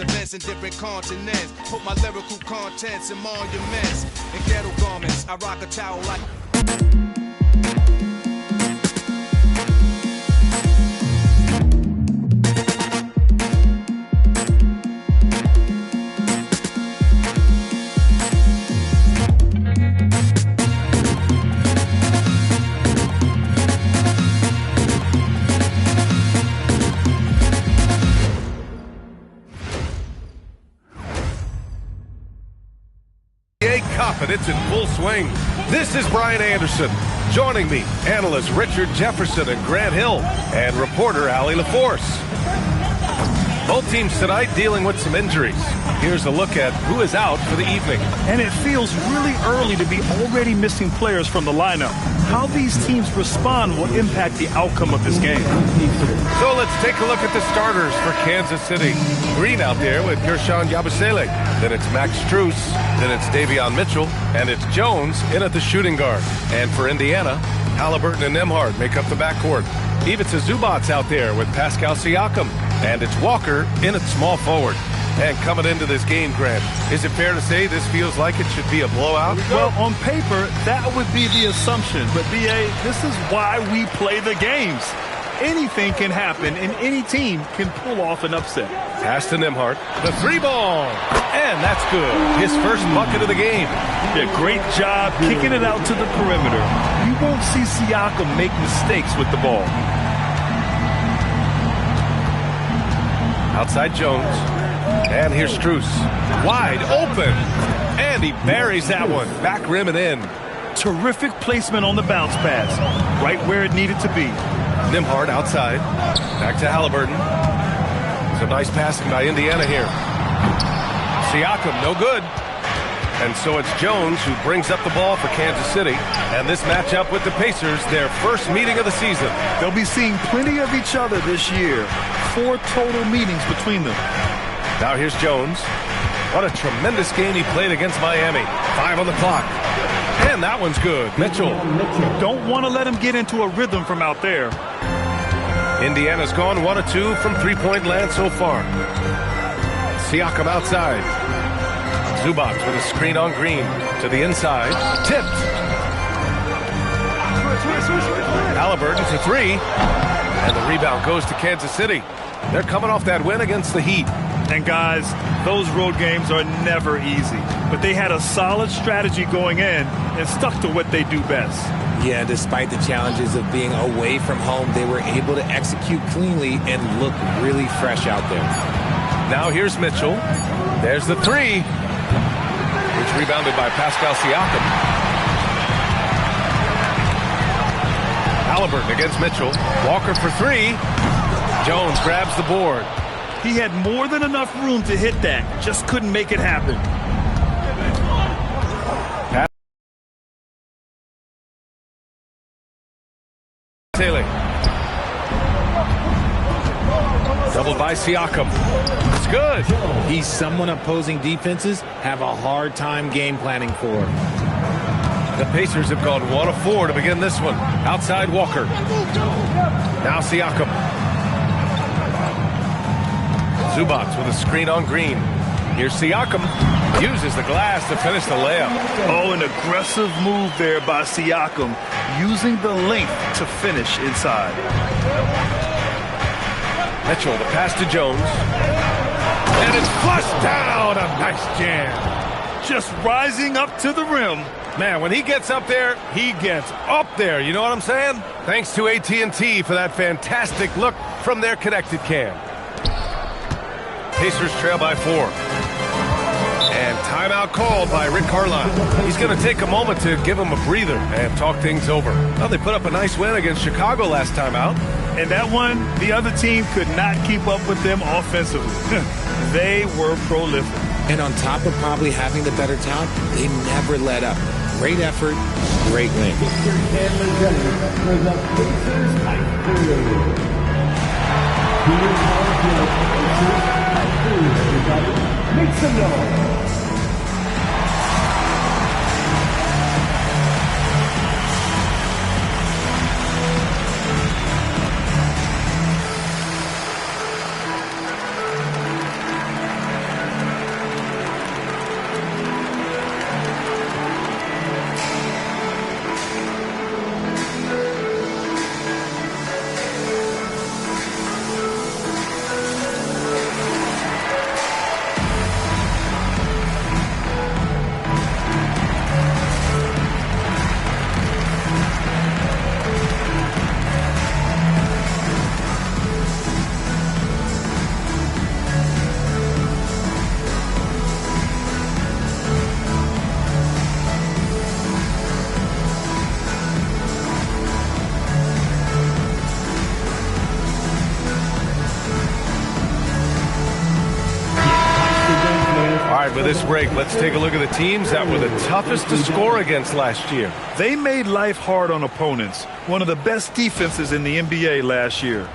events in different continents. Put my lyrical contents in monuments. In ghetto garments, I rock a towel like... Cup, and it's in full swing. This is Brian Anderson. Joining me, analysts Richard Jefferson and Grant Hill, and reporter Allie LaForce. Both teams tonight dealing with some injuries. Here's a look at who is out for the evening. And it feels really early to be already missing players from the lineup. How these teams respond will impact the outcome of this game. So let's take a look at the starters for Kansas City. Green out there with Gershon Yabusele. Then it's Max Strus. Then it's Davion Mitchell. And it's Jones in at the shooting guard. And for Indiana, Halliburton and Nembhard make up the backcourt. Ivica Zubac's out there with Pascal Siakam. And it's Walker in at small forward. And coming into this game, Grant, is it fair to say this feels like it should be a blowout? Well, on paper, that would be the assumption. But, B.A., this is why we play the games. Anything can happen, and any team can pull off an upset. Pass to Nembhard. The three ball. And that's good. His first bucket of the game. Yeah, great job kicking it out to the perimeter. You won't see Siakam make mistakes with the ball. Outside Jones. And here's Strus. Wide open. And he buries that one. Back rim and in. Terrific placement on the bounce pass. Right where it needed to be. Nembhard outside. Back to Halliburton. Some nice passing by Indiana here. Siakam, no good. And so it's Jones who brings up the ball for Kansas City. And this matchup with the Pacers, their first meeting of the season. They'll be seeing plenty of each other this year. 4 total meetings between them. Now here's Jones. What a tremendous game he played against Miami. 5 on the clock. And that one's good. Mitchell. Don't want to let him get into a rhythm from out there. Indiana's gone 1 of 2 from three-point land so far. Siakam outside. Zubac with a screen on Green. To the inside. Tipped. Halliburton for 3. And the rebound goes to Kansas City. They're coming off that win against the Heat. And guys, those road games are never easy. But they had a solid strategy going in and stuck to what they do best. Yeah, despite the challenges of being away from home, they were able to execute cleanly and look really fresh out there. Now here's Mitchell. There's the 3. It's rebounded by Pascal Siakam. Halliburton against Mitchell. Walker for 3. Jones grabs the board. He had more than enough room to hit that. Just couldn't make it happen. Taylor. Doubled by Siakam. It's good. He's someone opposing defenses have a hard time game planning for. The Pacers have gone 1 of 4 to begin this one. Outside Walker. Now Siakam. Zubac with a screen on Green. Here's Siakam. Uses the glass to finish the layup. Oh, an aggressive move there by Siakam. Using the length to finish inside. Mitchell, the pass to Jones. And it's flushed down. A nice jam. Just rising up to the rim. Man, when he gets up there, he gets up there. You know what I'm saying? Thanks to AT&T for that fantastic look from their connected cam. Pacers trail by 4. And timeout called by Rick Carlisle. He's going to take a moment to give him a breather and talk things over. Well, they put up a nice win against Chicago last time out. And that one, the other team could not keep up with them offensively. They were prolific. And on top of probably having the better talent, they never let up. Great effort, great win. Make some noise. right, with this break, let's take a look at the teams that were the toughest to score against last year. They made life hard on opponents. One of the best defenses in the NBA last year.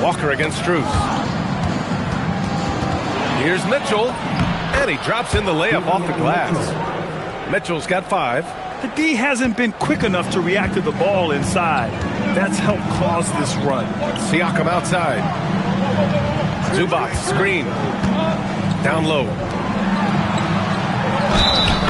Walker against Strus. Here's Mitchell, and he drops in the layup off the glass. Mitchell's got 5. The D hasn't been quick enough to react to the ball inside. That's helped cause this run. Siakam outside. Zubac screen. Down low.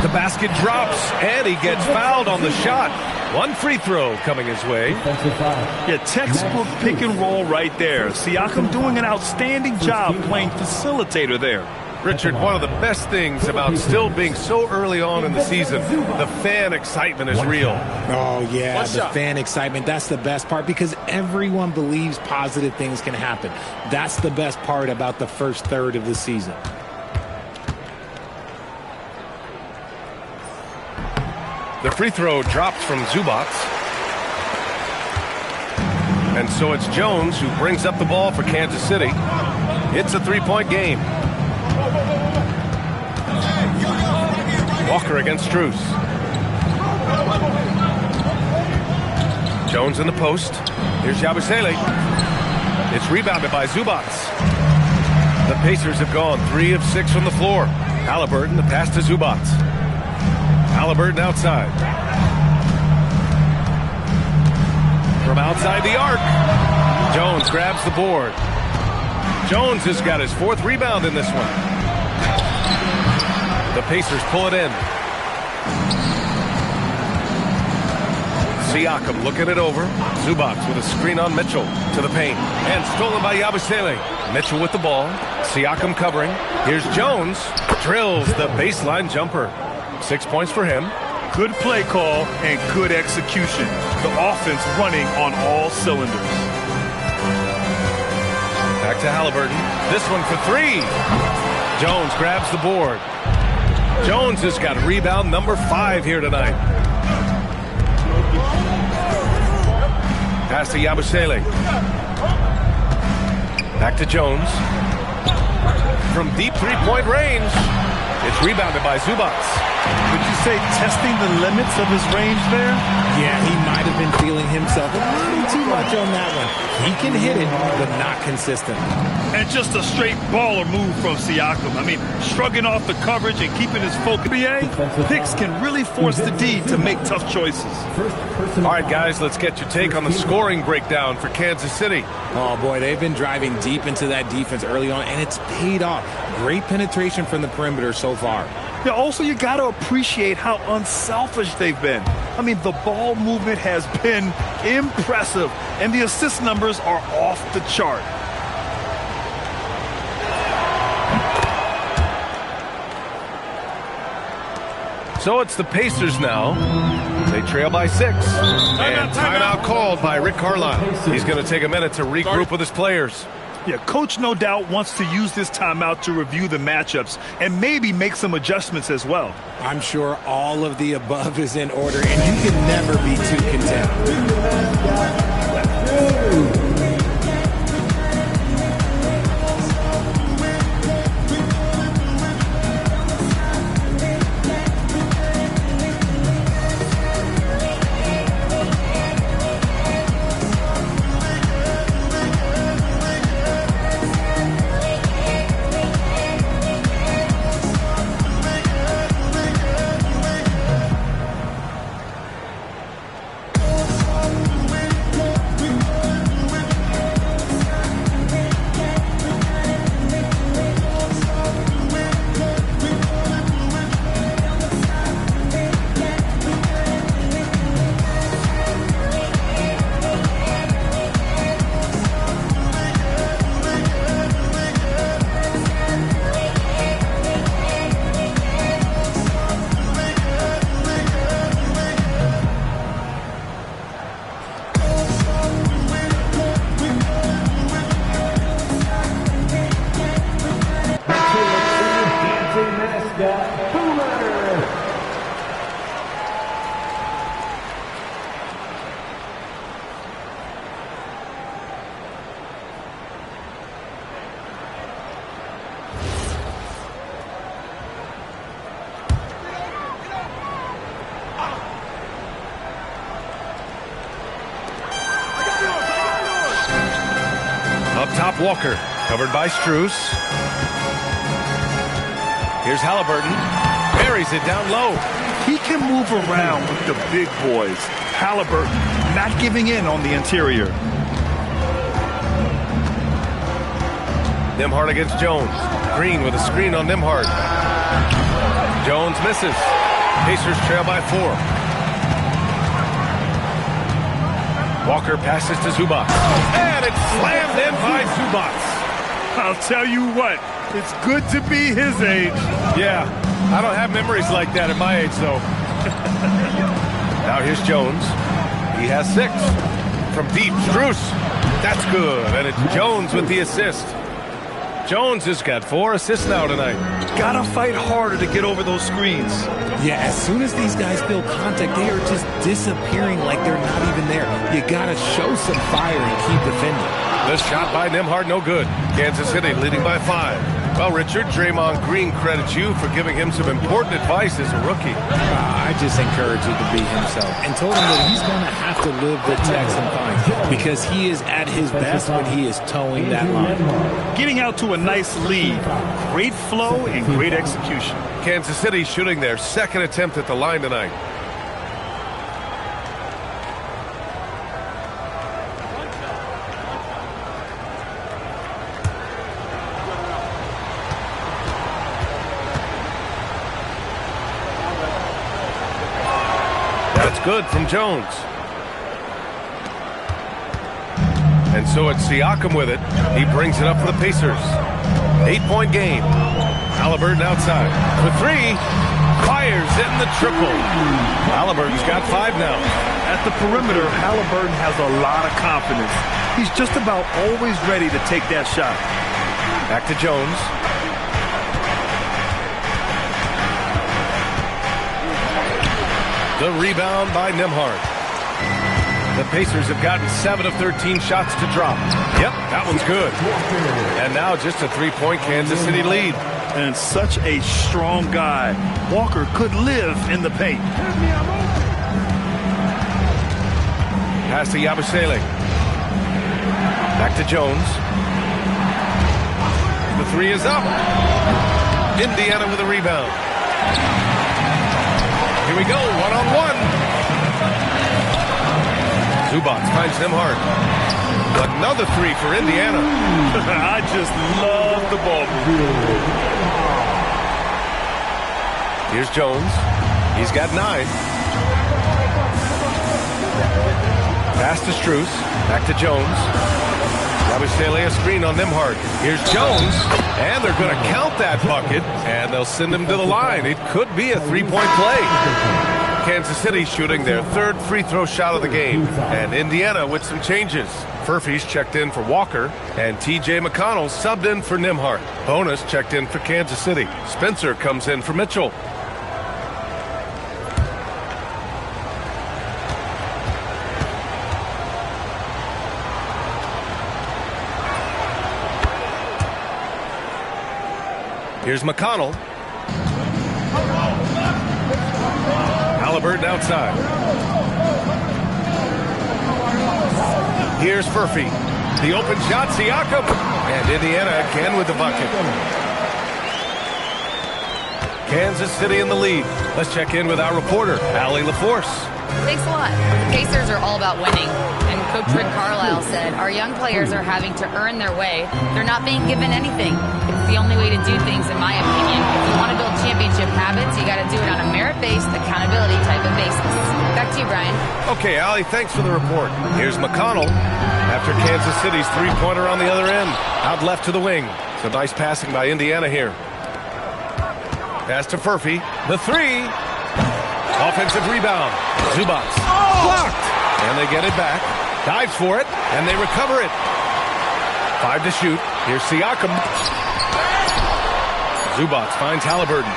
The basket drops, and he gets fouled on the shot. One free throw coming his way. Yeah, textbook pick and roll right there. Siakam doing an outstanding job playing facilitator there. Richard, one of the best things about still being so early on in the season, the fan excitement is real. Oh, yeah, the fan excitement. That's the best part because everyone believes positive things can happen. That's the best part about the first third of the season. The free throw dropped from Zubac. And so it's Jones who brings up the ball for Kansas City. It's a 3-point game. Walker against Strus. Jones in the post. Here's Yabusele. It's rebounded by Zubac. The Pacers have gone 3 of 6 from the floor. Halliburton, the pass to Zubac. Halliburton outside. From outside the arc. Jones grabs the board. Jones has got his 4th rebound in this one. The Pacers pull it in. Siakam looking it over. Zubac with a screen on Mitchell to the paint. And stolen by Yabusele. Mitchell with the ball. Siakam covering. Here's Jones. Drills the baseline jumper. 6 points for him. Good play call and good execution. The offense running on all cylinders. Back to Halliburton. This one for 3. Jones grabs the board. Jones has got rebound number 5 here tonight. Pass to Yabusele. Back to Jones. From deep 3-point range. It's rebounded by Zubac. Would you say testing the limits of his range there? Yeah, he might have been feeling himself a little too much on that one. He can hit it, but not consistent. And just a straight baller move from Siakam. I mean, shrugging off the coverage and keeping his focus. NBA picks can really force the D to make tough choices. All right, guys, let's get your take on the scoring breakdown for Kansas City. Oh, boy, they've been driving deep into that defense early on, and it's paid off. Great penetration from the perimeter so far. Yeah, also, you got to appreciate how unselfish they've been. I mean, the ball movement has been impressive, and the assist numbers are off the chart. So it's the Pacers now. They trail by 6. And timeout called by Rick Carlisle. He's going to take a minute to regroup with his players. Yeah, coach no doubt wants to use this timeout to review the matchups and maybe make some adjustments as well. I'm sure all of the above is in order, and you can never be too content. Walker, covered by Strus. Here's Halliburton. Buries it down low. He can move around with the big boys. Halliburton not giving in on the interior. Nembhard against Jones. Green with a screen on Nembhard. Jones misses. Pacers trail by 4. Walker passes to Zubac. And it's slammed in by Zubac. I'll tell you what, it's good to be his age. Yeah, I don't have memories like that at my age, though. Now here's Jones. He has 6. From deep, Strus. That's good, and it's Jones with the assist. Jones has got 4 assists now tonight. Gotta fight harder to get over those screens. Yeah, as soon as these guys feel contact, they are just disappearing like they're not even there. You gotta show some fire and keep defending. This shot by Nembhard, no good. Kansas City leading by 5. Well, Richard, Draymond Green credits you for giving him some important advice as a rookie. I just encouraged him to be himself and told him that he's going to have to live the Texan fine because he is at his best when he is towing that line. Getting out to a nice lead. Great flow and great execution. Kansas City shooting their 2nd attempt at the line tonight. That's good from Jones. And so it's Siakam with it. He brings it up for the Pacers. 8-point game. Halliburton outside. For 3. Fires in the triple. Halliburton's got 5 now. At the perimeter, Halliburton has a lot of confidence. He's just about always ready to take that shot. Back to Jones. The rebound by Nembhard. The Pacers have gotten 7 of 13 shots to drop. Yep, that one's good. And now just a 3-point Kansas City lead. And such a strong guy. Walker could live in the paint. Pass to Yabusele. Back to Jones. The 3 is up. Indiana with a rebound. Here we go, one-on-one. Zubac finds Nembhard. Another 3 for Indiana. I just love the ball. Here's Jones. He's got 9. Pass to Strus. Back to Jones. Yabusele a screen on Nembhard. Here's Jones. And they're going to count that bucket. And they'll send him to the line. It could be a 3-point play. Kansas City shooting their 3rd free throw shot of the game. And Indiana with some changes. Furphy's checked in for Walker. And T.J. McConnell subbed in for Nembhard. Bonus checked in for Kansas City. Spencer comes in for Mitchell. Here's McConnell. Halliburton outside. Here's Furphy. The open shot, Siakam. And Indiana again with the bucket. Kansas City in the lead. Let's check in with our reporter, Allie LaForce. Thanks a lot. The Pacers are all about winning. And Coach Rick Carlisle said, our young players are having to earn their way. They're not being given anything. It's the only way to do things, in my opinion. If you want to build championship habits, you got to do it on a merit-based, accountability type of basis. Back to you, Brian. Okay, Allie, thanks for the report. Here's McConnell after Kansas City's 3-pointer on the other end. Out left to the wing. So nice passing by Indiana here. Pass to Furphy. The 3. Offensive rebound. Zubac. Blocked. And they get it back. Dives for it. And they recover it. 5 to shoot. Here's Siakam. Zubac finds Halliburton.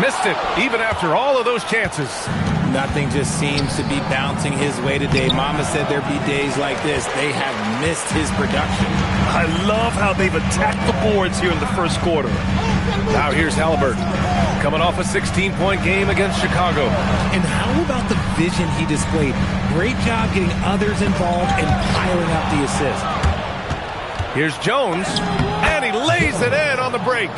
Missed it, even after all of those chances. Nothing just seems to be bouncing his way today. Mama said there'd be days like this. They have missed his production. I love how they've attacked the boards here in the first quarter. Now here's Halliburton. Coming off a 16-point game against Chicago. And how about the vision he displayed? Great job getting others involved and piling up the assist. Here's Jones, and he lays it in on the break.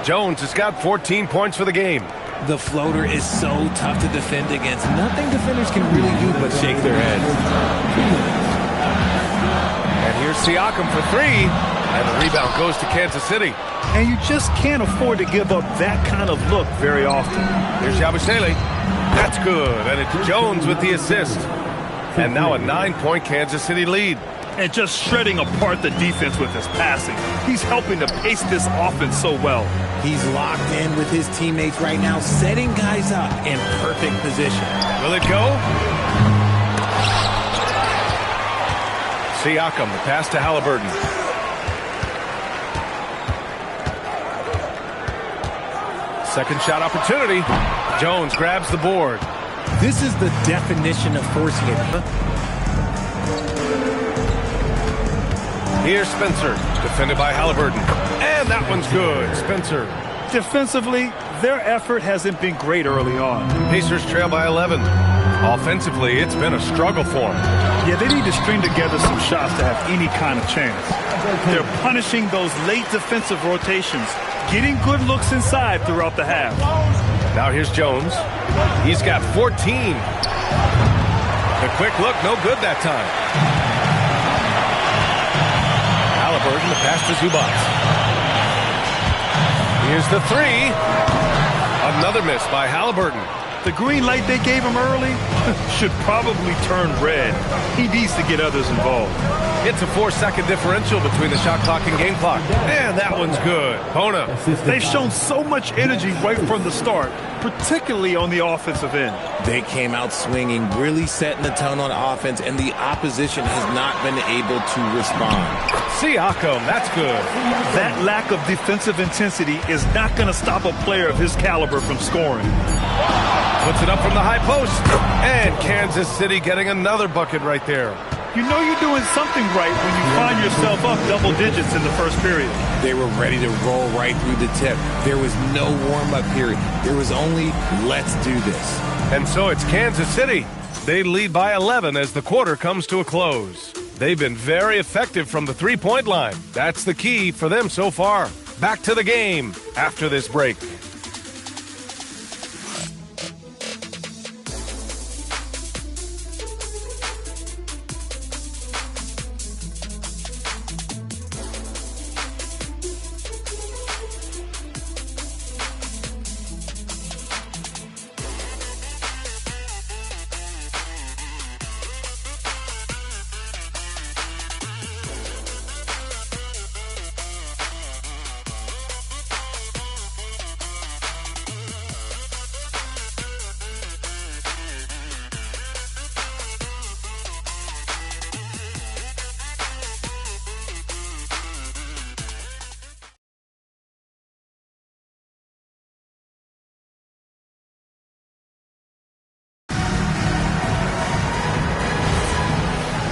Jones has got 14 points for the game. The floater is so tough to defend against. Nothing defenders can really do but shake their heads. And here's Siakam for three, and the rebound goes to Kansas City. And you just can't afford to give up that kind of look very often. Here's Yabusele. That's good, and it's Jones with the assist. And now a 9-point Kansas City lead. And just shredding apart the defense with his passing. He's helping to pace this offense so well. He's locked in with his teammates right now, setting guys up in perfect position. Will it go? Siakam, the pass to Halliburton. Second shot opportunity. Jones grabs the board. This is the definition of forcing it. Here's Spencer, defended by Halliburton. And that one's good. Spencer. Defensively, their effort hasn't been great early on. Pacers trail by 11. Offensively, it's been a struggle for them. Yeah, they need to string together some shots to have any kind of chance. They're punishing those late defensive rotations, getting good looks inside throughout the half. Now here's Jones. He's got 14. The quick look, no good that time. Halliburton, the pass to Zubac. Here's the three. Another miss by Halliburton. The green light they gave him early should probably turn red. He needs to get others involved. It's a 4-second differential between the shot clock and game clock. And that one's good. Bona. They've shown so much energy right from the start, particularly on the offensive end. They came out swinging, really setting the tone on offense, and the opposition has not been able to respond. Siakam, that's good. That lack of defensive intensity is not going to stop a player of his caliber from scoring. Puts it up from the high post. And Kansas City getting another bucket right there. You know you're doing something right when you find yourself up double digits in the first period. They were ready to roll right through the tip. There was no warm-up period. There was only, let's do this. And so it's Kansas City. They lead by 11 as the quarter comes to a close. They've been very effective from the three-point line. That's the key for them so far. Back to the game after this break.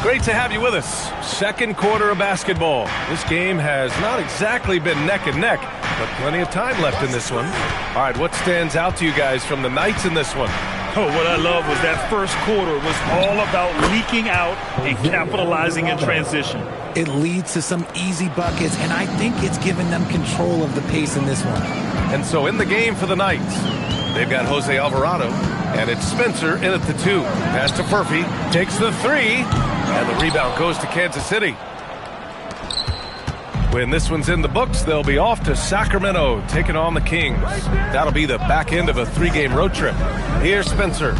Great to have you with us. Second quarter of basketball. This game has not exactly been neck and neck, but plenty of time left in this one. All right, what stands out to you guys from the Knights in this one? Oh, what I love was that first quarter was all about leaking out and capitalizing in transition. It leads to some easy buckets, and I think it's given them control of the pace in this one. And so in the game for the Knights, they've got Jose Alvarado, and it's Spencer in at the 2. Pass to Furphy, takes the 3, and the rebound goes to Kansas City. When this one's in the books, they'll be off to Sacramento, taking on the Kings. That'll be the back end of a 3-game road trip. Here's Spencer.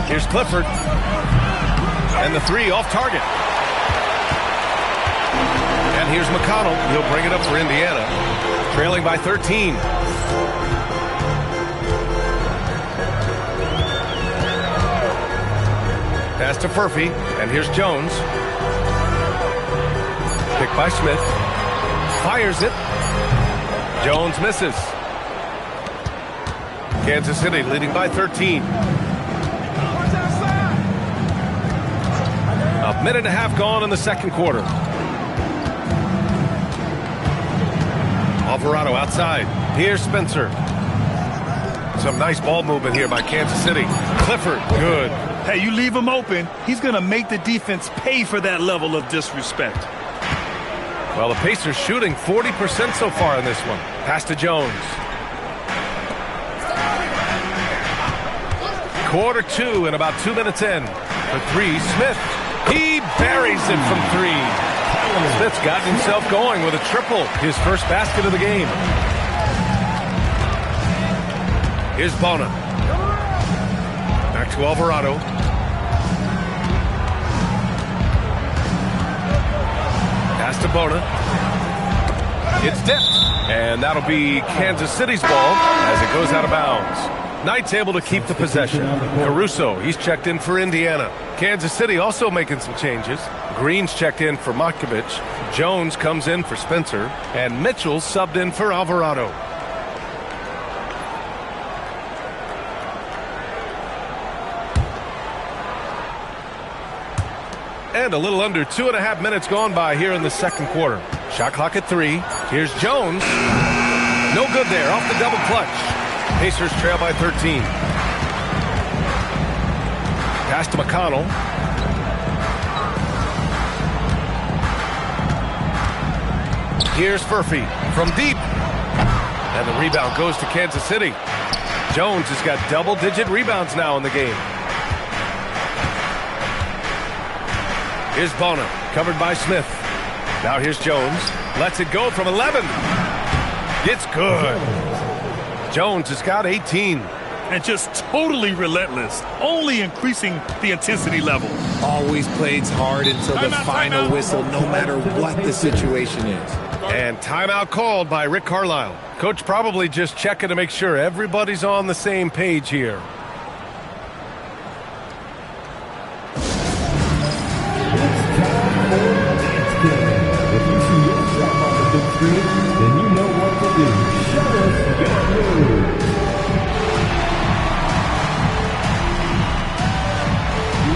Here's Clifford. And the 3 off target. And here's McConnell. He'll bring it up for Indiana. Trailing by 13. Pass to Furphy, and here's Jones. Picked by Smith. Fires it. Jones misses. Kansas City leading by 13. A minute and a half gone in the second quarter. Alvarado outside. Here's Spencer. Some nice ball movement here by Kansas City. Clifford, good. Hey, you leave him open, he's going to make the defense pay for that level of disrespect. Well, the Pacers shooting 40% so far in this one. Pass to Jones. Quarter 2 and about 2 minutes in. For 3, Smith. He buries it from 3. Smith's got himself going with a triple. His first basket of the game. Here's Bona. Back to Alvarado. Pass to Bona. It's tipped. And that'll be Kansas City's ball as it goes out of bounds. Knight's able to keep the possession. Caruso, he's checked in for Indiana. Kansas City also making some changes. Green's checked in for Matkovic. Jones comes in for Spencer. And Mitchell's subbed in for Alvarado. And a little under 2.5 minutes gone by here in the second quarter. Shot clock at 3. Here's Jones. No good there, off the double clutch. Pacers trail by 13. Pass to McConnell. Here's Furphy from deep. And the rebound goes to Kansas City. Jones has got double-digit rebounds now in the game. Here's Bona, covered by Smith. Now here's Jones. Lets it go from 11. It's good. Jones has got 18. And just totally relentless, only increasing the intensity level. Always plays hard until the final whistle, no matter what the situation is. And timeout called by Rick Carlisle. Coach probably just checking to make sure everybody's on the same page here. If you see your shot on the big screen, then you know what to do. Show us your move.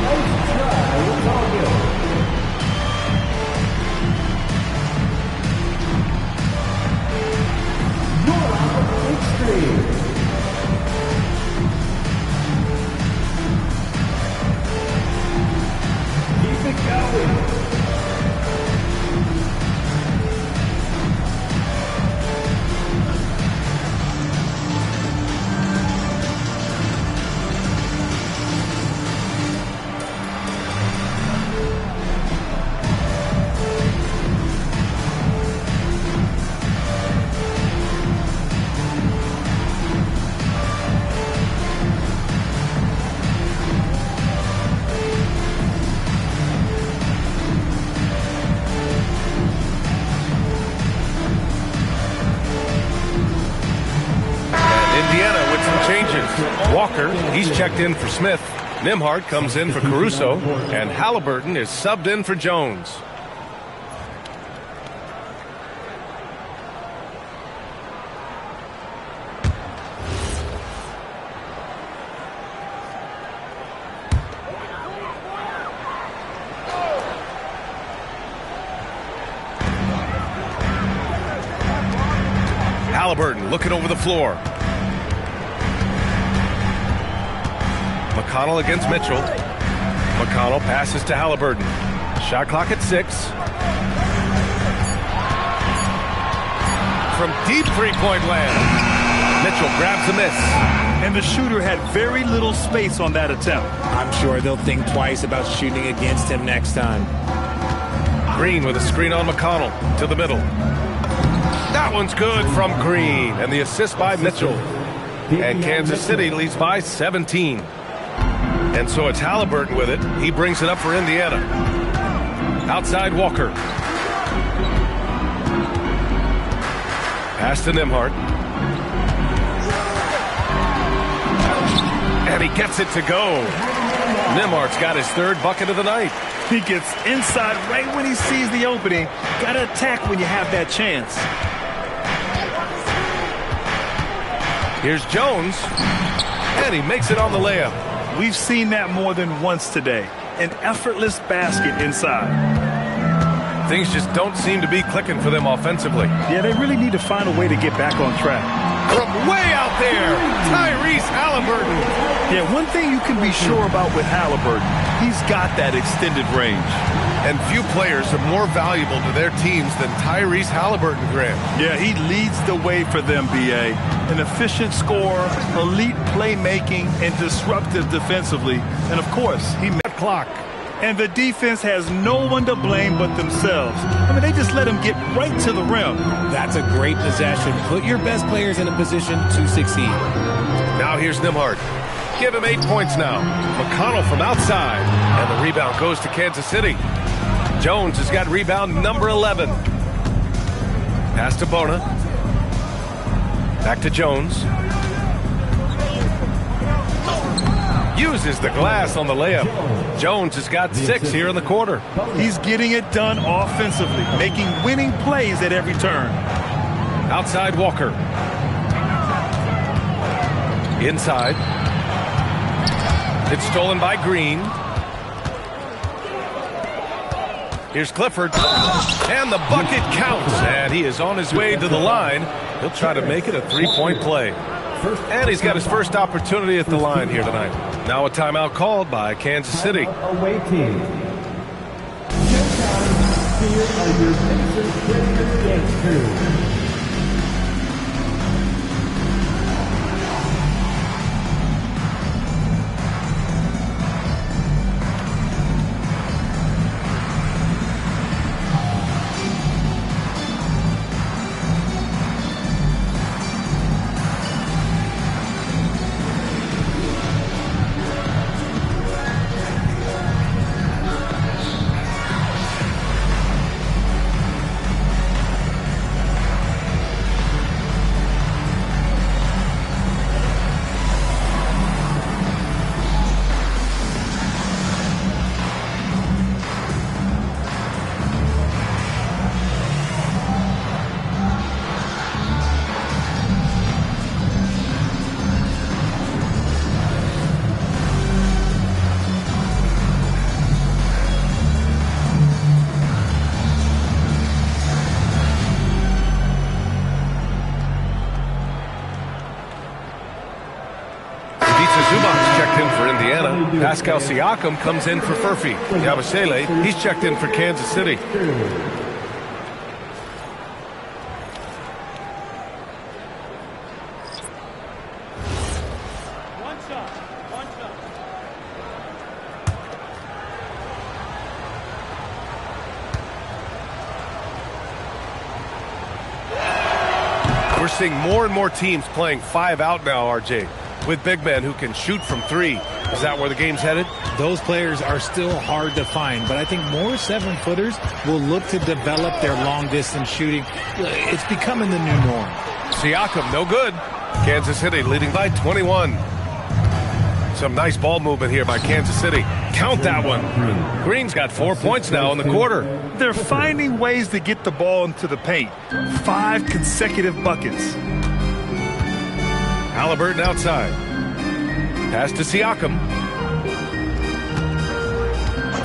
Nice try, it's all good. You're on the big screen. Keep it going. Walker, he's checked in for Smith. Nembhard comes in for Caruso. And Halliburton is subbed in for Jones. Halliburton looking over the floor. McConnell against Mitchell. McConnell passes to Halliburton. Shot clock at 6. From deep three-point land. Mitchell grabs a miss. And the shooter had very little space on that attempt. I'm sure they'll think twice about shooting against him next time. Green with a screen on McConnell to the middle. That one's good from Green. And the assist by Mitchell. And Kansas City leads by 17. And so it's Halliburton with it. He brings it up for Indiana. Outside Walker. Pass to Nembhard. And he gets it to go. Nembhard's got his third bucket of the night. He gets inside right when he sees the opening. Got to attack when you have that chance. Here's Jones. And he makes it on the layup. We've seen that more than once today. An effortless basket inside. Things just don't seem to be clicking for them offensively. Yeah, they really need to find a way to get back on track. From way out out there, Tyrese Halliburton. Yeah, one thing you can be sure about with Halliburton, he's got that extended range. And few players are more valuable to their teams than Tyrese Halliburton, Graham. Yeah, he leads the way for them, B.A. An efficient scorer, elite playmaking, and disruptive defensively. And, of course, he met clock. And the defense has no one to blame but themselves. I mean, they just let him get right to the rim. That's a great possession. Put your best players in a position to succeed. Now here's Nembhard. Give him 8 points now. McConnell from outside. And the rebound goes to Kansas City. Jones has got rebound number 11. Pass to Bona. Back to Jones. Uses the glass on the layup. Jones has got 6 here in the quarter. He's getting it done offensively, making winning plays at every turn. Outside Walker. Inside. It's stolen by Green. Here's Clifford. And the bucket counts. And he is on his way to the line. He'll try to make it a 3-point play. And he's got his first opportunity at the line here tonight. Now a timeout called by Kansas City. Away team. Here are your Pacers Players Game Crew. Pascal Siakam comes in for Furphy. Yabusele, he's checked in for Kansas City. One shot. We're seeing more and more teams playing 5 out now, RJ, with big men who can shoot from 3. Is that where the game's headed? Those players are still hard to find, but I think more 7-footers will look to develop their long-distance shooting. It's becoming the new norm. Siakam, no good. Kansas City leading by 21. Some nice ball movement here by Kansas City. Count that one. Green's got 4 points now in the quarter. They're finding ways to get the ball into the paint. 5 consecutive buckets. Halliburton outside. Pass to Siakam.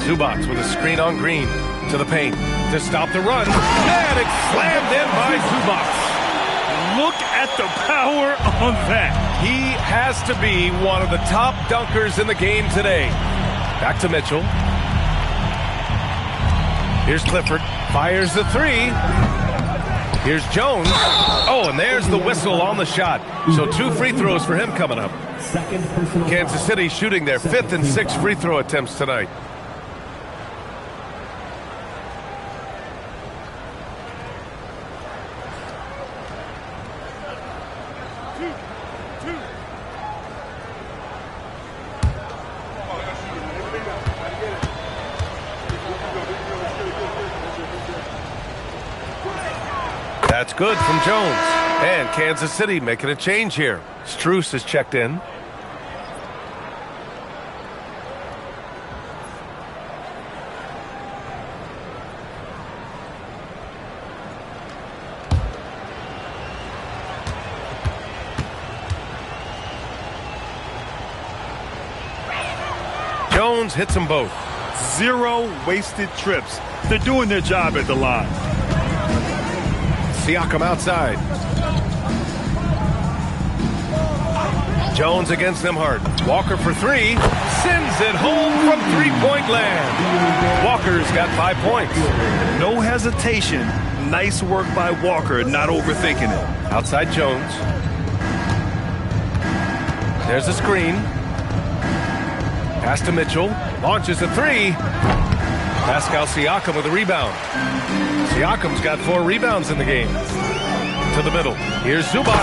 Zubac with a screen on Green to the paint to stop the run. And it's slammed in by Zubac. Look at the power on that. He has to be one of the top dunkers in the game today. Back to Mitchell. Here's Clifford. Fires the 3. Here's Jones. Oh, and there's the whistle on the shot. So 2 free throws for him coming up. Kansas City shooting their 5th and 6th free throw attempts tonight. That's good from Jones. And Kansas City making a change here. Strus is checked in. Jones hits them both. 0 wasted trips. They're doing their job at the line. Siakam outside. Jones against Nembhard. Walker for three. Sends it home from three-point land. Walker's got 5 points. No hesitation. Nice work by Walker, not overthinking it. Outside Jones. There's a screen. Pass to Mitchell. Launches a three. Pascal Siakam with a rebound. Siakam's got 4 rebounds in the game. To the middle. Here's Zubac.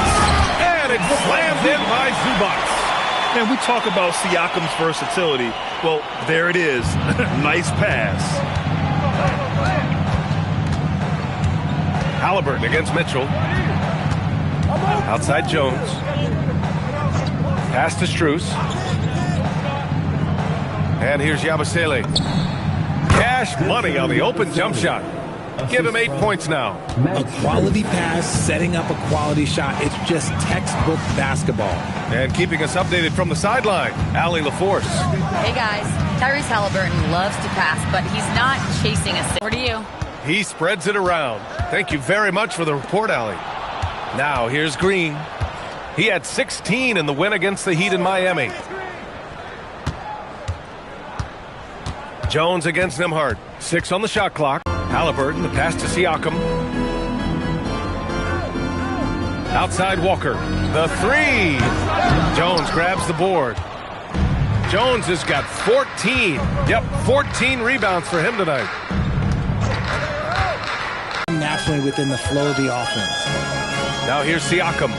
And it's slammed in by Zubac. And we talk about Siakam's versatility. Well, there it is. Nice pass. Halliburton against Mitchell. Outside Jones. Pass to Strus. And here's Yabusele. Cash money on the open jump shot. Give him 8 points now. A quality pass, setting up a quality shot. It's just textbook basketball. And keeping us updated from the sideline, Allie LaForce. Hey, guys. Tyrese Halliburton loves to pass, but he's not chasing a... Over to you. He spreads it around. Thank you very much for the report, Allie. Now, here's Green. He had 16 in the win against the Heat in Miami. Jones against Nembhard. 6 on the shot clock. Halliburton, the pass to Siakam. Outside Walker. The three. Jones grabs the board. Jones has got 14. Yep, 14 rebounds for him tonight. Naturally within the flow of the offense. Now here's Siakam.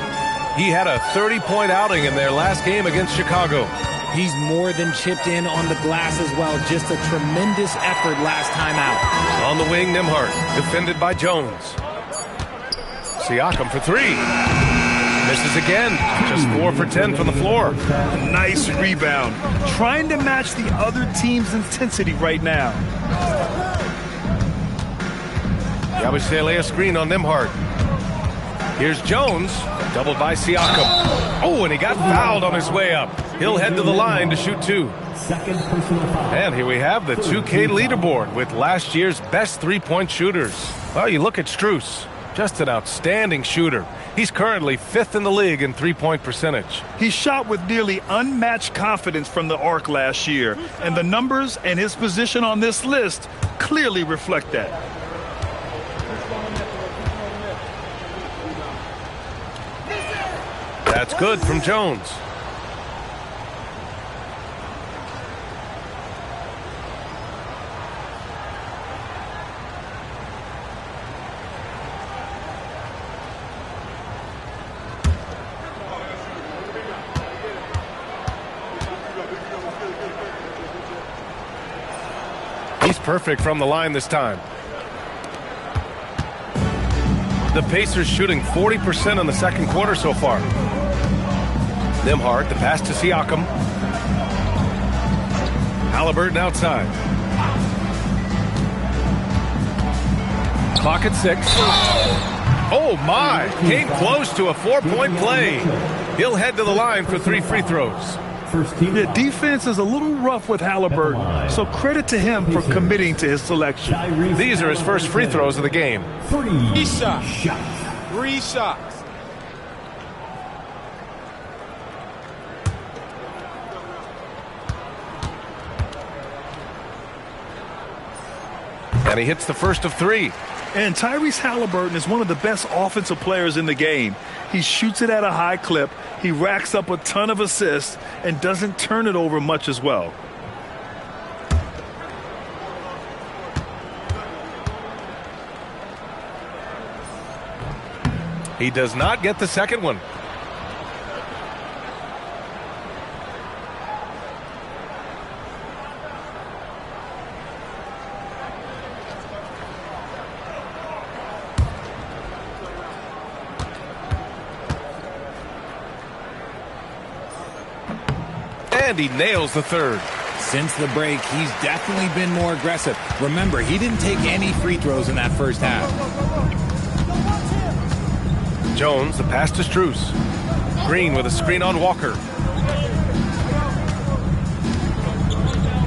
He had a 30-point outing in their last game against Chicago. He's more than chipped in on the glass as well. Just a tremendous effort last time out. On the wing, Nembhard, defended by Jones. Siakam for three. Misses again. Just 4 for 10 from the floor. Nice rebound. Trying to match the other team's intensity right now. Yabusele a screen on Nembhard. Here's Jones, doubled by Siakam. Oh, and he got fouled on his way up. He'll head to the line to shoot 2. And here we have the 2K leaderboard with last year's best three-point shooters. Well, you look at Strus, just an outstanding shooter. He's currently 5th in the league in three-point percentage. He shot with nearly unmatched confidence from the arc last year, and the numbers and his position on this list clearly reflect that. That's good from Jones. He's perfect from the line this time. The Pacers shooting 40% in the second quarter so far. Nembhard, the pass to Siakam. Halliburton outside. Clock at 6. Oh my! Came close to a 4-point play. He'll head to the line for 3 free throws. The defense is a little rough with Halliburton, so credit to him for committing to his selection. These are his first free throws of the game. 3 shots. 3 shots. And he hits the first of 3. And Tyrese Halliburton is one of the best offensive players in the game. He shoots it at a high clip, he racks up a ton of assists, and doesn't turn it over much as well. He does not get the second one. And he nails the third. Since the break, he's definitely been more aggressive. Remember, he didn't take any free throws in that first half. Jones, the pass to Strus. Green with a screen on Walker.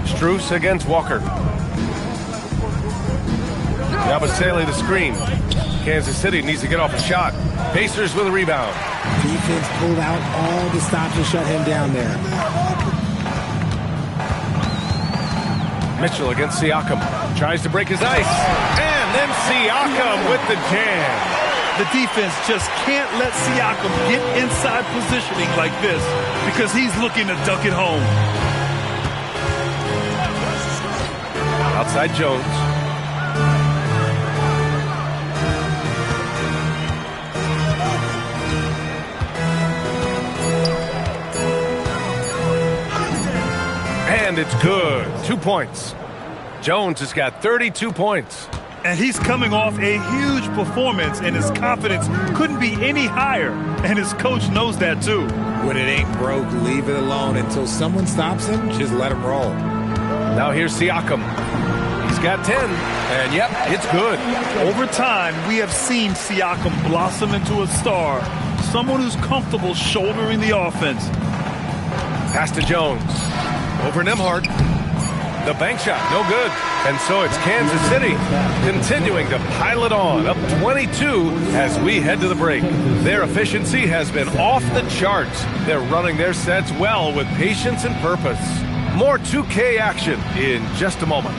Strus against Walker. Yabusele the screen. Kansas City needs to get off a shot. Pacers with a rebound. defense pulled out all the stops to shut him down there. Mitchell against Siakam. Tries to break his ice. And then Siakam with the jam. The defense just can't let Siakam get inside positioning like this because he's looking to dunk it home. Outside Jones. And it's good. 2 points. Jones has got 32 points. And he's coming off a huge performance, and his confidence couldn't be any higher. And his coach knows that, too. When it ain't broke, leave it alone. Until someone stops him, just let him roll. Now here's Siakam. He's got 10. And, yep, it's good. Over time, we have seen Siakam blossom into a star. Someone who's comfortable shouldering the offense. Pass to Jones. Over Nembhard. The bank shot, no good. And so it's Kansas City continuing to pile it on, up 22 as we head to the break. Their efficiency has been off the charts. They're running their sets well with patience and purpose. More 2K action in just a moment.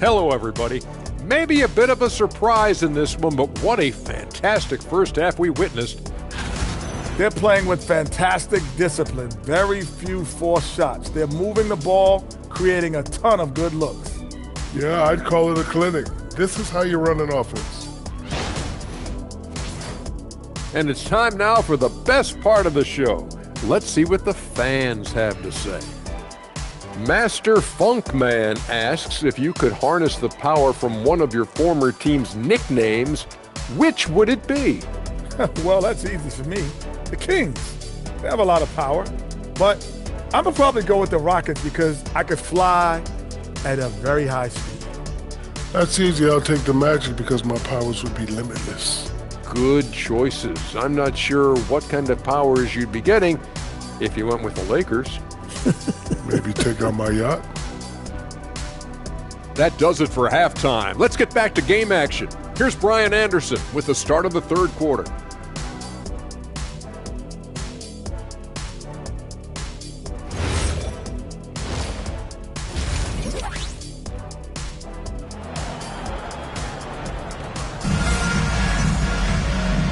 Hello, everybody. Maybe a bit of a surprise in this one, but what a fantastic first half we witnessed. They're playing with fantastic discipline. Very few forced shots. They're moving the ball, creating a ton of good looks. Yeah, I'd call it a clinic. This is how you run an offense. And it's time now for the best part of the show. Let's see what the fans have to say. Master Funkman asks if you could harness the power from one of your former team's nicknames, which would it be? Well, that's easy for me. The Kings. They have a lot of power. But I'm going to probably go with the Rockets because I could fly at a very high speed. That's easy. I'll take the Magic because my powers would be limitless. Good choices. I'm not sure what kind of powers you'd be getting if you went with the Lakers. Maybe take out my yacht. That does it for halftime. Let's get back to game action. Here's Brian Anderson with the start of the third quarter.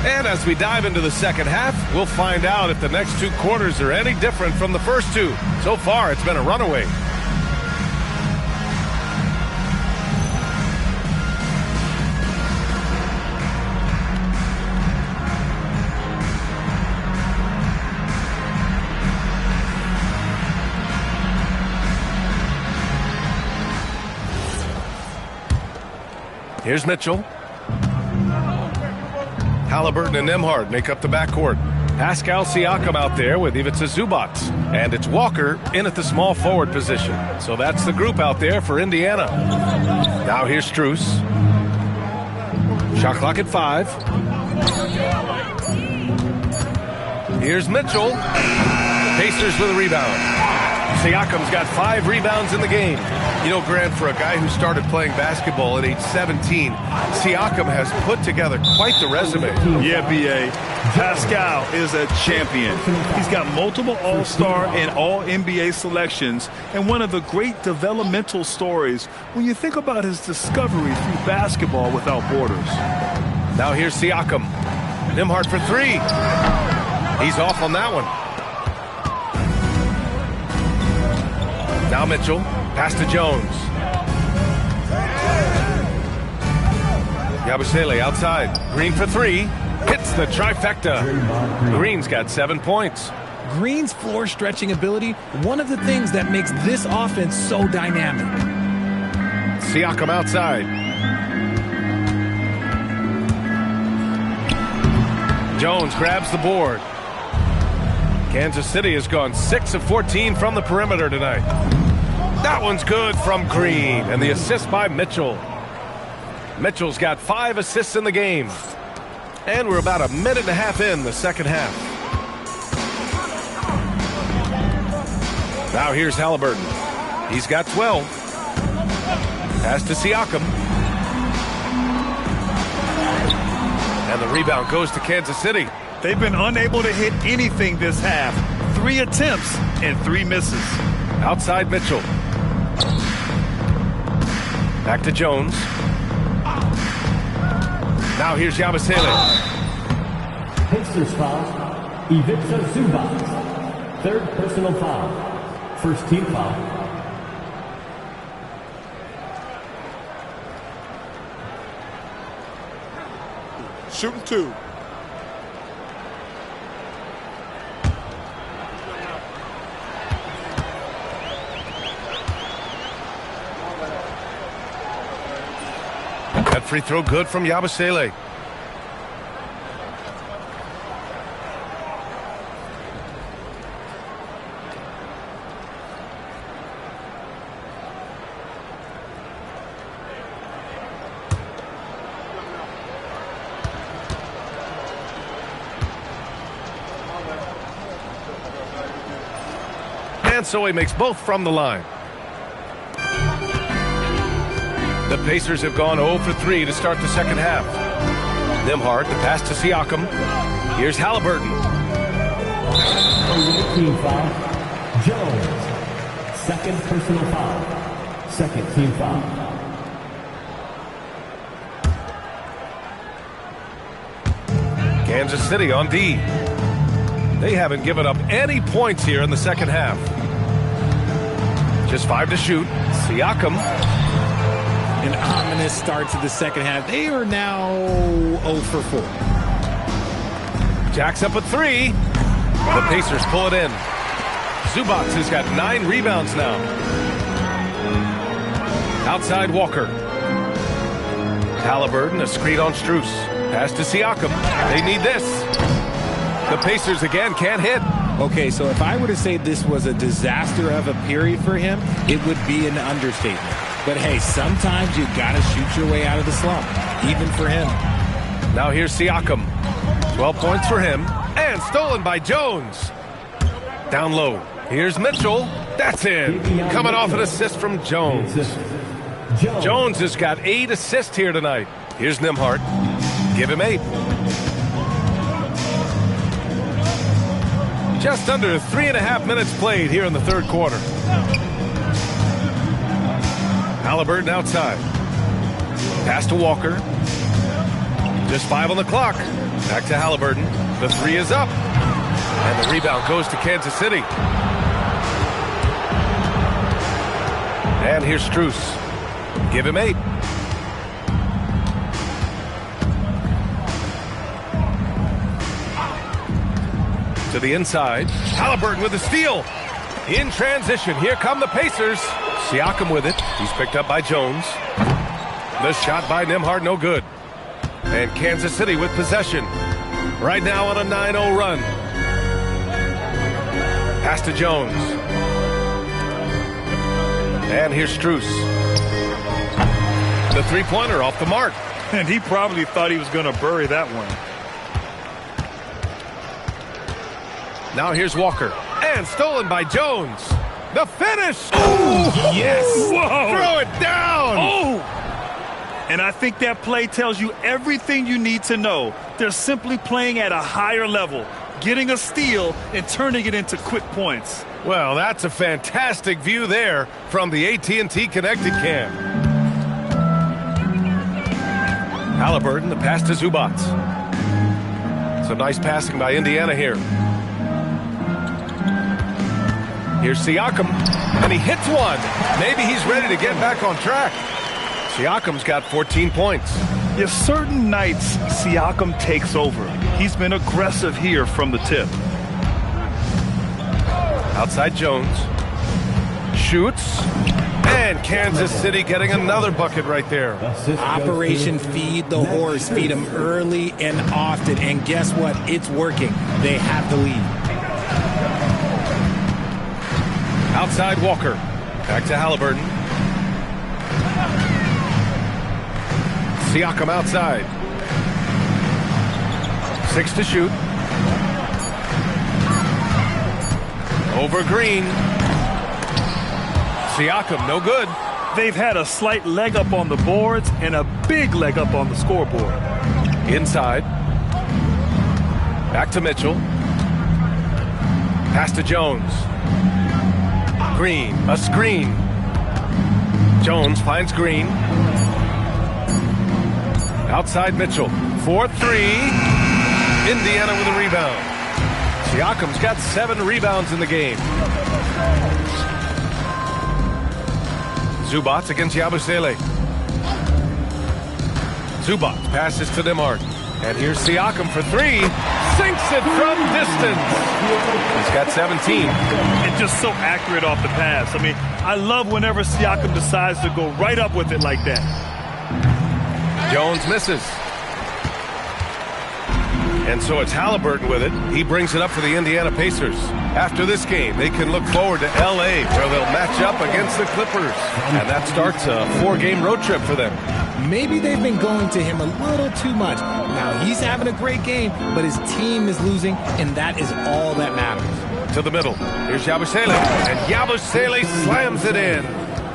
And as we dive into the second half, we'll find out if the next 2 quarters are any different from the first 2. So far, it's been a runaway. Here's Mitchell. Halliburton and Nembhard make up the backcourt. Pascal Siakam out there with Ivica Zubac. And it's Walker in at the small forward position. So that's the group out there for Indiana. Now here's Strus. Shot clock at 5. Here's Mitchell. Pacers with a rebound. Siakam's got 5 rebounds in the game. You know, Grant, for a guy who started playing basketball at age 17, Siakam has put together quite the resume. Yeah, B.A. Pascal is a champion. He's got multiple All-Star and All-NBA selections, and one of the great developmental stories when you think about his discovery through basketball without borders. Now here's Siakam. Nembhard for 3. He's off on that one. Now Mitchell. Pass to Jones. Yabusele outside. Green for 3. Hits the trifecta. Green's got 7 points. Green's floor stretching ability, one of the things that makes this offense so dynamic. Siakam outside. Jones grabs the board. Kansas City has gone 6 of 14 from the perimeter tonight. That one's good from Green, and the assist by Mitchell. Mitchell's got 5 assists in the game. And we're about a minute and a half in the second half. Now here's Halliburton. He's got 12. Pass to Siakam. And the rebound goes to Kansas City. They've been unable to hit anything this half. 3 attempts and 3 misses. Outside Mitchell. Back to Jones. Now here's Yabusele. Pacers foul. Ivica Zubac. 3rd personal foul. First team foul. Shooting 2. That free throw good from Yabusele. And so he makes both from the line. The Pacers have gone 0 for 3 to start the second half. Nembhard, the pass to Siakam. Here's Halliburton. Team foul. Jones. 2nd personal foul. 2nd team foul. Kansas City on D. They haven't given up any points here in the second half. Just 5 to shoot. Siakam. An ominous start to the second half. They are now 0 for 4. Jacks up a 3. The Pacers pull it in. Zubac has got 9 rebounds now. Outside Walker. Halliburton, a screen on Strus. Pass to Siakam. They need this. The Pacers again can't hit. Okay, so if I were to say this was a disaster of a period for him, it would be an understatement. But hey, sometimes you gotta shoot your way out of the slump, even for him. Now here's Siakam. 12 points for him, and stolen by Jones. Down low. Here's Mitchell. That's in. Coming off an assist from Jones. Jones has got 8 assists here tonight. Here's Nembhard. Give him 8. Just under 3.5 minutes played here in the third quarter. Halliburton outside. Pass to Walker. Just 5 on the clock. Back to Halliburton. The 3 is up. And the rebound goes to Kansas City. And here's Strus. Give him 8. To the inside. Halliburton with a steal. In transition. Here come the Pacers. Siakam with it. He's picked up by Jones. The shot by Nembhard, no good. And Kansas City with possession. Right now on a 9-0 run. Pass to Jones. And here's Strus. The three-pointer off the mark. And he probably thought he was going to bury that one. Now here's Walker. And stolen by Jones. The finish! Oh, yes! Whoa! Throw it down! Oh! And I think that play tells you everything you need to know. They're simply playing at a higher level, getting a steal and turning it into quick points. Well, that's a fantastic view there from the AT&T Connected Cam. Halliburton, the pass to Zubac. Some nice passing by Indiana here. Here's Siakam, and he hits one. Maybe he's ready to get back on track. Siakam's got 14 points. Yeah, certain nights, Siakam takes over. He's been aggressive here from the tip. Outside Jones. Shoots. And Kansas City getting another bucket right there. Operation Feed the Horse. Feed them early and often. And guess what? It's working. They have the lead. Outside Walker. Back to Halliburton. Siakam outside. 6 to shoot. Over Green. Siakam, no good. They've had a slight leg up on the boards and a big leg up on the scoreboard. Inside. Back to Mitchell. Pass to Jones. Green, a screen. Jones finds Green. Outside Mitchell. 4-3. Indiana with a rebound. Siakam's got 7 rebounds in the game. Zubac against Yabusele. Zubac passes to Nembhard. And here's Siakam for 3. Sinks it from distance. He's got 17. And just so accurate off the pass. I mean, I love whenever Siakam decides to go right up with it like that. Jones misses. And so it's Halliburton with it. He brings it up for the Indiana Pacers. After this game, they can look forward to L.A., where they'll match up against the Clippers. And that starts a 4-game road trip for them. Maybe they've been going to him a little too much. Now, he's having a great game, but his team is losing, and that is all that matters. To the middle. Here's Yabusele. And Yabusele slams it in.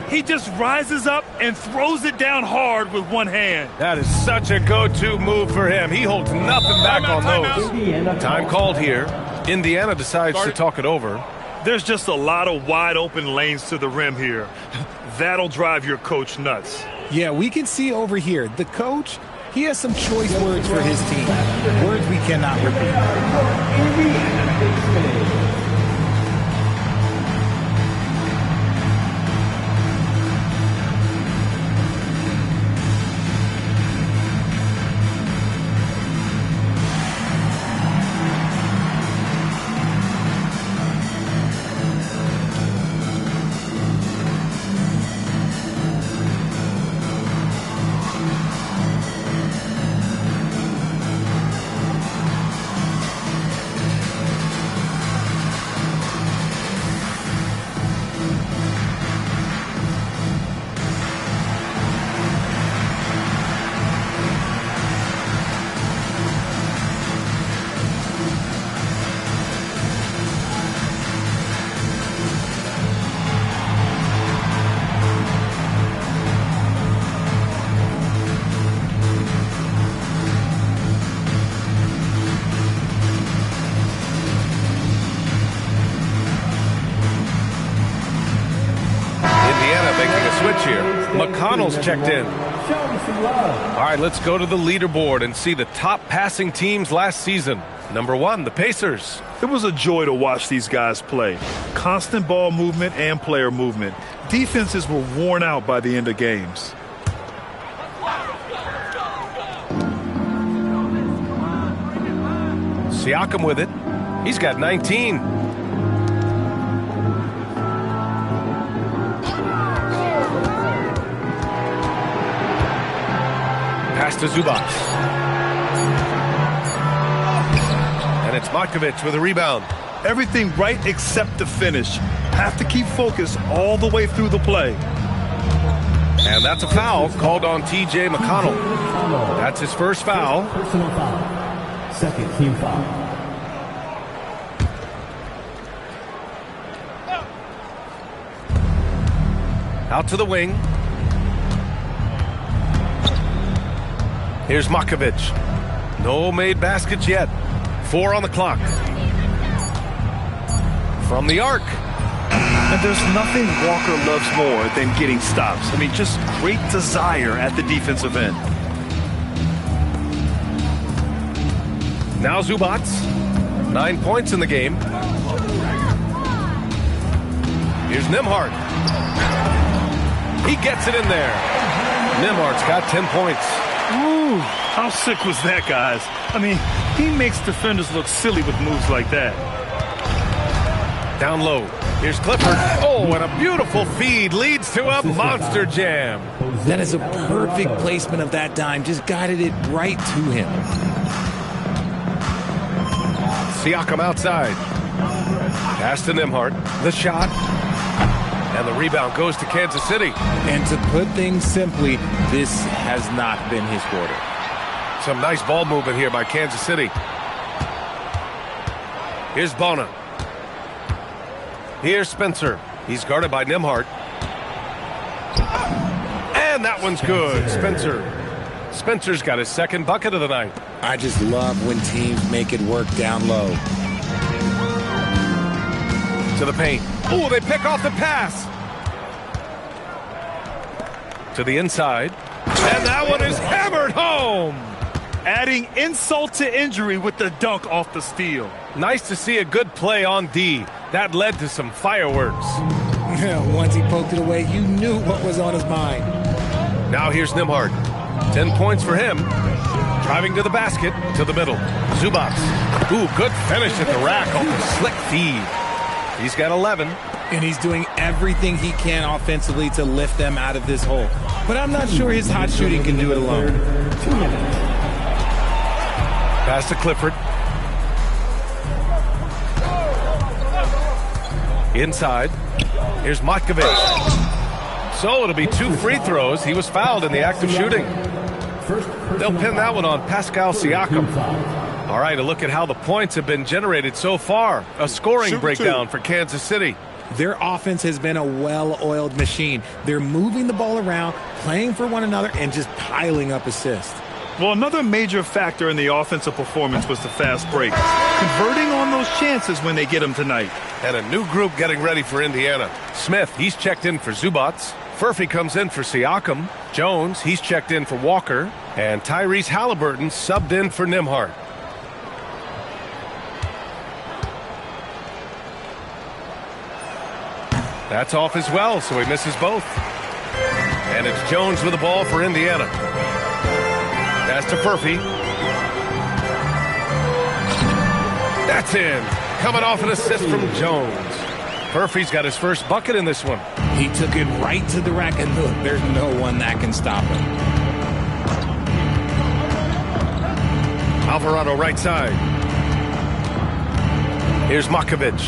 He just rises up and throws it down hard with one hand. That is such a go-to move for him. He holds nothing back on those. Time called here. Indiana decides to talk it over. There's just a lot of wide open lanes to the rim here. That'll drive your coach nuts. Yeah, we can see over here, the coach, he has some choice words for his team. Words we cannot repeat. McConnell's checked in. All right, let's go to the leaderboard and see the top passing teams last season. Number 1, the Pacers. It was a joy to watch these guys play. Constant ball movement and player movement. Defenses were worn out by the end of games. Siakam with it. He's got 19. Pass to Zubac. And it's Matkovic with a rebound. Everything right except the finish. Have to keep focus all the way through the play. And that's a foul called on T.J. McConnell. That's his first foul. Personal foul. Second team foul. Out to the wing. Here's Matkovic. No made baskets yet. 4 on the clock. From the arc. And there's nothing Walker loves more than getting stops. I mean, just great desire at the defensive end. Now Zubac. 9 points in the game. Here's Nembhard. He gets it in there. Nembhard's got 10 points. Ooh, how sick was that, guys? I mean, he makes defenders look silly with moves like that. Down low. Here's Clifford. Oh, and a beautiful feed leads to a monster jam. That is a perfect placement of that dime. Just guided it right to him. Siakam outside. Pass to Nembhard. The shot. And the rebound goes to Kansas City. And to put things simply, this has not been his quarter. Some nice ball movement here by Kansas City. Here's Bona. Here's Spencer. He's guarded by Nembhard. And that one's good. Spencer's got his second bucket of the night. I just love when teams make it work down low. To the paint. Oh, they pick off the pass. To the inside. And that one is hammered home. Adding insult to injury with the dunk off the steal. Nice to see a good play on D. That led to some fireworks. Once he poked it away, you knew what was on his mind. Now here's Nembhard. 10 points for him. Driving to the basket, to the middle. Zubac. Ooh, good finish at the rack on the slick feed. He's got 11. And he's doing everything he can offensively to lift them out of this hole. But I'm not sure his hot shooting can do it alone. Pass to Clifford. Inside. Here's Matkovic. So it'll be 2 free throws. He was fouled in the act of shooting. They'll pin that one on Pascal Siakam. All right, a look at how the points have been generated so far. A scoring breakdown for Kansas City. Their offense has been a well-oiled machine. They're moving the ball around, playing for one another, and just piling up assists. Well, another major factor in the offensive performance was the fast break. Converting on those chances when they get them tonight. And a new group getting ready for Indiana. Smith, he's checked in for Zubac. Furphy comes in for Siakam. Jones, he's checked in for Walker. And Tyrese Halliburton subbed in for Nembhard. That's off as well, so he misses both. And it's Jones with the ball for Indiana. Pass to Furphy. That's in. Coming off an assist from Jones. Furphy's got his first bucket in this one. He took it right to the rack, and look, there's no one that can stop him. Alvarado right side. Here's Matkovic.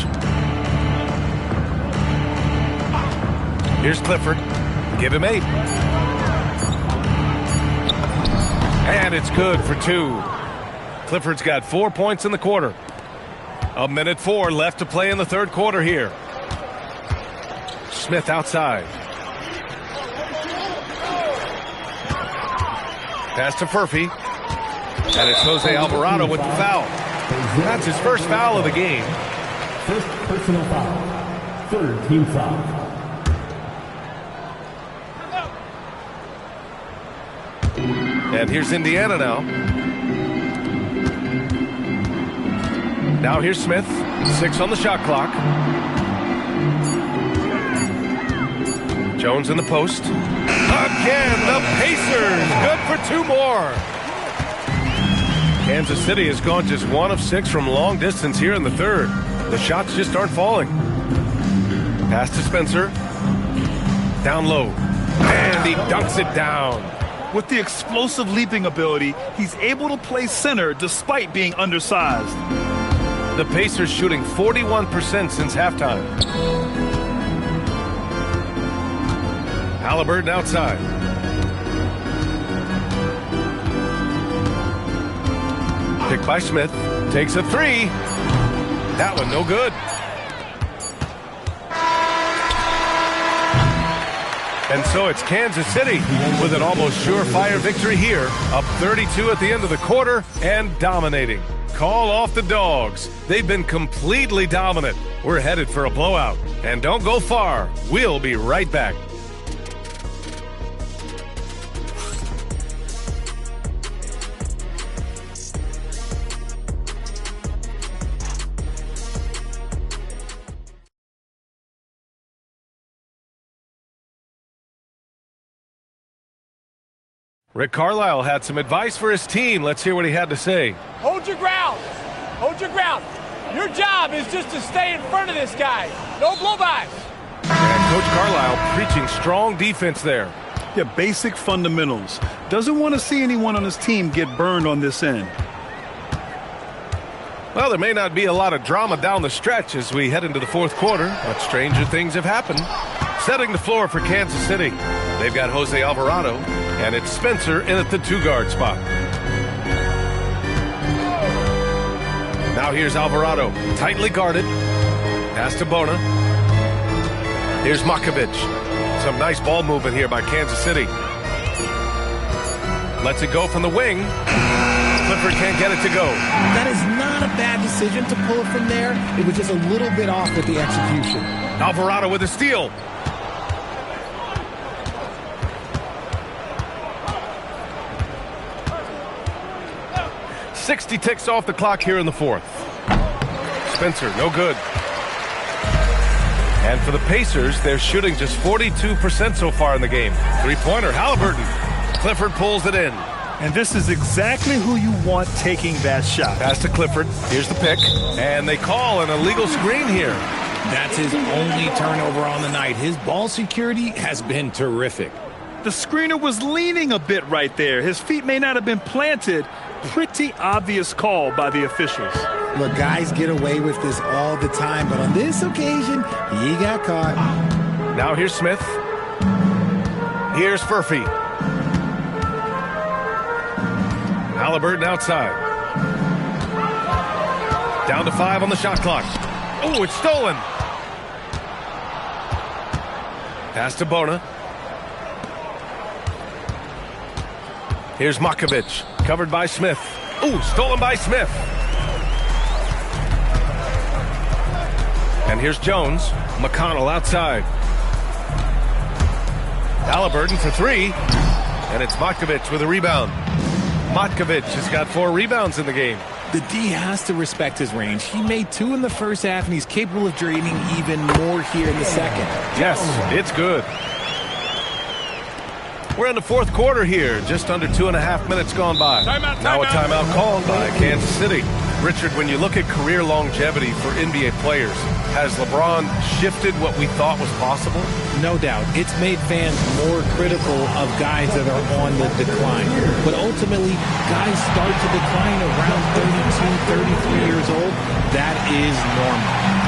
Here's Clifford. Give him 8. And it's good for 2. Clifford's got 4 points in the quarter. 1:04 left to play in the third quarter here. Smith outside. Pass to Furphy. And it's Jose Alvarado with the foul. That's his first foul of the game. First personal foul. Third team foul. And here's Indiana now. Now here's Smith. 6 on the shot clock. Jones in the post. Again, the Pacers. Good for 2 more. Kansas City has gone just 1 of 6 from long distance here in the third. The shots just aren't falling. Pass to Spencer. Down low. And he dunks it down. With the explosive leaping ability, he's able to play center despite being undersized. The Pacers shooting 41% since halftime. Halliburton outside. Picked by Smith. Takes a 3. That one no good. And so it's Kansas City with an almost surefire victory here, up 32 at the end of the quarter and dominating. Call off the dogs. They've been completely dominant. We're headed for a blowout. And don't go far. We'll be right back. Rick Carlisle had some advice for his team. Let's hear what he had to say. Hold your ground. Hold your ground. Your job is just to stay in front of this guy. No blow-bys. And Coach Carlisle preaching strong defense there. Yeah, basic fundamentals. Doesn't want to see anyone on his team get burned on this end. Well, there may not be a lot of drama down the stretch as we head into the fourth quarter, but stranger things have happened. Setting the floor for Kansas City. They've got Jose Alvarado, and it's Spencer in at the 2-guard spot. Now here's Alvarado, tightly guarded. Pass to Bona. Here's Makovic. Some nice ball movement here by Kansas City. Lets it go from the wing. Clifford can't get it to go. That is not a bad decision to pull it from there. It was just a little bit off with the execution. Alvarado with a steal. .60 ticks off the clock here in the fourth. Spencer, no good. And for the Pacers, they're shooting just 42% so far in the game. Three-pointer, Halliburton. Clifford pulls it in. And this is exactly who you want taking that shot. Pass to Clifford. Here's the pick. And they call an illegal screen here. That's his only turnover on the night. His ball security has been terrific. The screener was leaning a bit right there. His feet may not have been planted. Pretty obvious call by the officials. Look, guys get away with this all the time, but on this occasion, he got caught. Now here's Smith. Here's Furphy. Halliburton outside. Down to 5 on the shot clock. Oh, it's stolen. Pass to Bona. Here's Makovic, covered by Smith. Ooh, stolen by Smith. And here's Jones. McConnell outside. Halliburton for 3. And it's Makovic with a rebound. Makovic has got 4 rebounds in the game. The D has to respect his range. He made 2 in the first half, and he's capable of draining even more here in the second. Yes, it's good. We're in the fourth quarter here. Just under 2.5 minutes gone by. Now a timeout called by Kansas City. Richard, when you look at career longevity for NBA players, has LeBron shifted what we thought was possible? No doubt. It's made fans more critical of guys that are on the decline. But ultimately, guys start to decline around 32, 33 years old. That is normal.